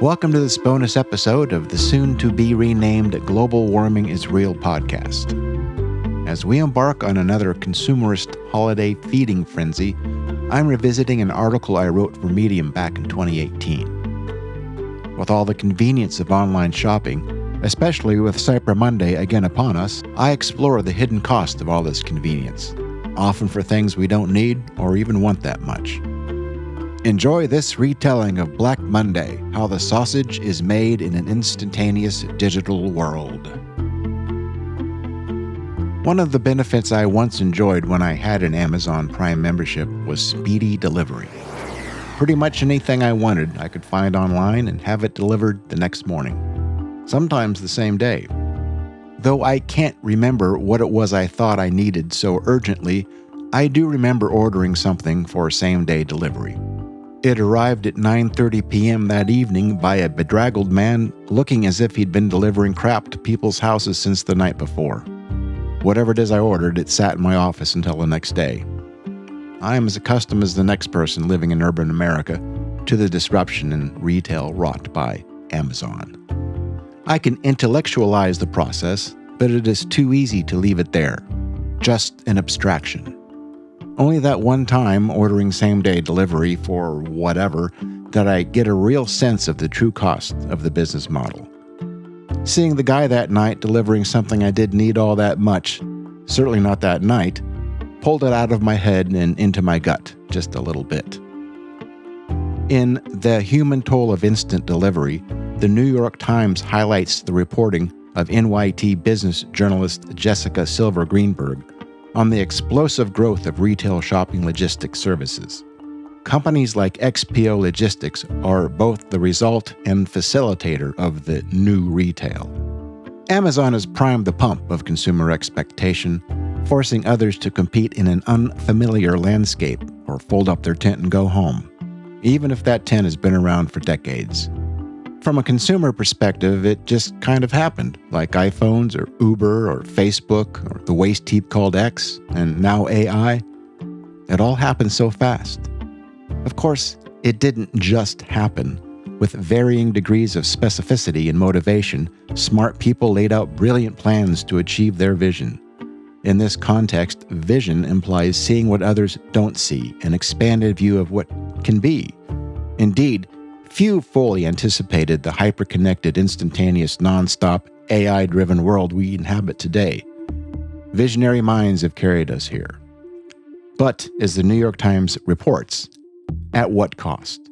Welcome to this bonus episode of the soon-to-be renamed Global Warming is Real podcast. As we embark on another consumerist holiday feeding frenzy, I'm revisiting an article I wrote for Medium back in 2018. With all the convenience of online shopping, especially with Cyber Monday again upon us, I explore the hidden cost of all this convenience, often for things we don't need or even want that much. Enjoy this retelling of Black Monday, how the sausage is made in an instantaneous digital world. One of the benefits I once enjoyed when I had an Amazon Prime membership was speedy delivery. Pretty much anything I wanted I could find online and have it delivered the next morning, sometimes the same day. Though I can't remember what it was I thought I needed so urgently, I do remember ordering something for same-day delivery. It arrived at 9:30 p.m. that evening by a bedraggled man looking as if he'd been delivering crap to people's houses since the night before. Whatever it is I ordered, it sat in my office until the next day. I am as accustomed as the next person living in urban America to the disruption in retail wrought by Amazon. I can intellectualize the process, but it is too easy to leave it there, just an abstraction. Only that one time ordering same-day delivery for whatever that I get a real sense of the true cost of the business model. Seeing the guy that night delivering something I didn't need all that much, certainly not that night, pulled it out of my head and into my gut just a little bit. In The Human Toll of Instant Delivery, the New York Times highlights the reporting of NYT business journalist Jessica Silver Greenberg on the explosive growth of retail shopping logistics services. Companies like XPO Logistics are both the result and facilitator of the new retail. Amazon has primed the pump of consumer expectation, forcing others to compete in an unfamiliar landscape or fold up their tent and go home, even if that tent has been around for decades. From a consumer perspective, it just kind of happened, like iPhones or Uber or Facebook or the waste heap called X, and now AI. It all happened so fast. Of course, it didn't just happen. With varying degrees of specificity and motivation, smart people laid out brilliant plans to achieve their vision. In this context, vision implies seeing what others don't see, an expanded view of what can be. Indeed, few fully anticipated the hyper-connected, instantaneous, non-stop, AI-driven world we inhabit today. Visionary minds have carried us here. But, as the New York Times reports, at what cost?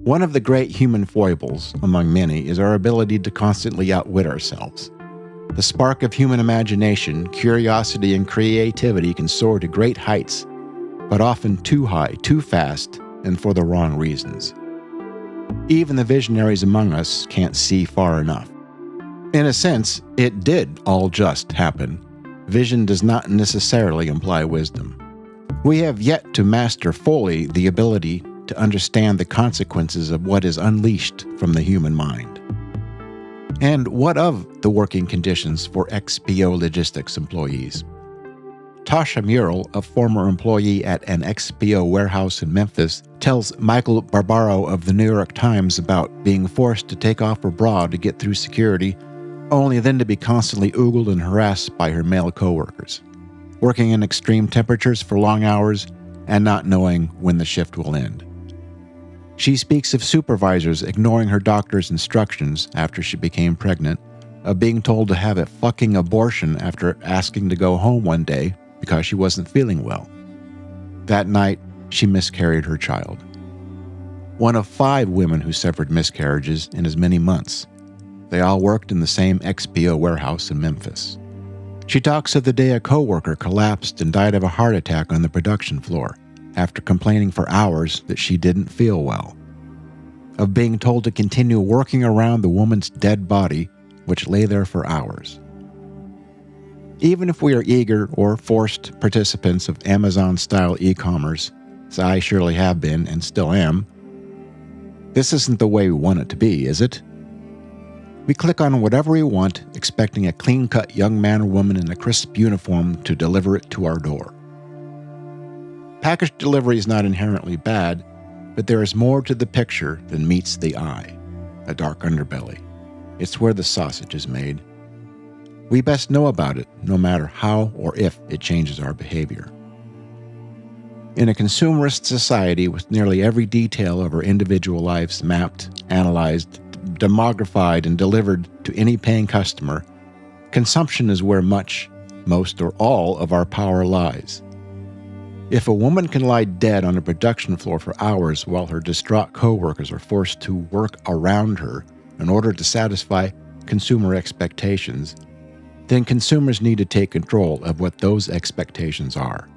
One of the great human foibles, among many, is our ability to constantly outwit ourselves. The spark of human imagination, curiosity, and creativity can soar to great heights, but often too high, too fast, and for the wrong reasons. Even the visionaries among us can't see far enough. In a sense, it did all just happen. Vision does not necessarily imply wisdom. We have yet to master fully the ability to understand the consequences of what is unleashed from the human mind. And what of the working conditions for XPO Logistics employees? Tasha Murrell, a former employee at an XPO warehouse in Memphis, tells Michael Barbaro of the New York Times about being forced to take off her bra to get through security, only then to be constantly oogled and harassed by her male coworkers, working in extreme temperatures for long hours and not knowing when the shift will end. She speaks of supervisors ignoring her doctor's instructions after she became pregnant, of being told to have a fucking abortion after asking to go home one day because she wasn't feeling well. That night, she miscarried her child. One of 5 women who suffered miscarriages in as many months. They all worked in the same XPO warehouse in Memphis. She talks of the day a coworker collapsed and died of a heart attack on the production floor after complaining for hours that she didn't feel well. Of being told to continue working around the woman's dead body, which lay there for hours. Even if we are eager or forced participants of Amazon-style e-commerce, as I surely have been and still am, this isn't the way we want it to be, is it? We click on whatever we want, expecting a clean-cut young man or woman in a crisp uniform to deliver it to our door. Package delivery is not inherently bad, But there is more to the picture than meets the eye, a dark underbelly. It's where the sausage is made. We best know about it, no matter how or if it changes our behavior. In a consumerist society with nearly every detail of our individual lives mapped, analyzed, demographied, and delivered to any paying customer, consumption is where much, most, or all of our power lies. If a woman can lie dead on a production floor for hours while her distraught coworkers are forced to work around her in order to satisfy consumer expectations, then consumers need to take control of what those expectations are.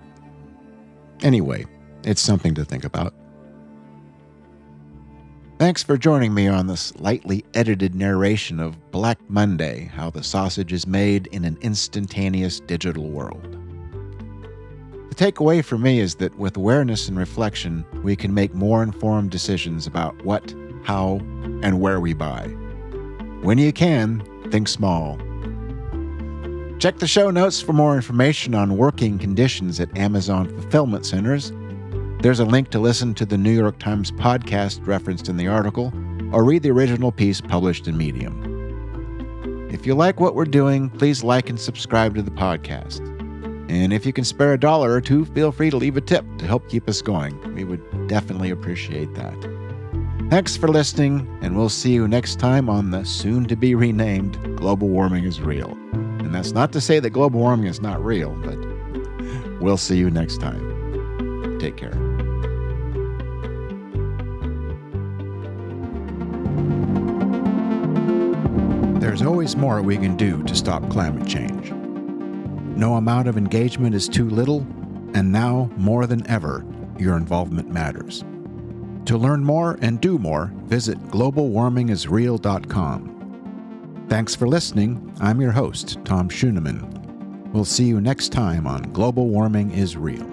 Anyway, it's something to think about. Thanks for joining me on this lightly edited narration of Black Monday, how the sausage is made in an instantaneous digital world. The takeaway for me is that with awareness and reflection, we can make more informed decisions about what, how, and where we buy. When you can, think small. Check the show notes for more information on working conditions at Amazon fulfillment centers. There's a link to listen to the New York Times podcast referenced in the article, or read the original piece published in Medium. If you like what we're doing, please like and subscribe to the podcast. And if you can spare $1 or $2, feel free to leave a tip to help keep us going. We would definitely appreciate that. Thanks for listening, and we'll see you next time on the soon-to-be renamed Global Warming is Real. And that's not to say that global warming is not real, but we'll see you next time. Take care. There's always more we can do to stop climate change. No amount of engagement is too little, and now, more than ever, your involvement matters. To learn more and do more, visit globalwarmingisreal.com. Thanks for listening. I'm your host, Tom Schoeneman. We'll see you next time on Global Warming is Real.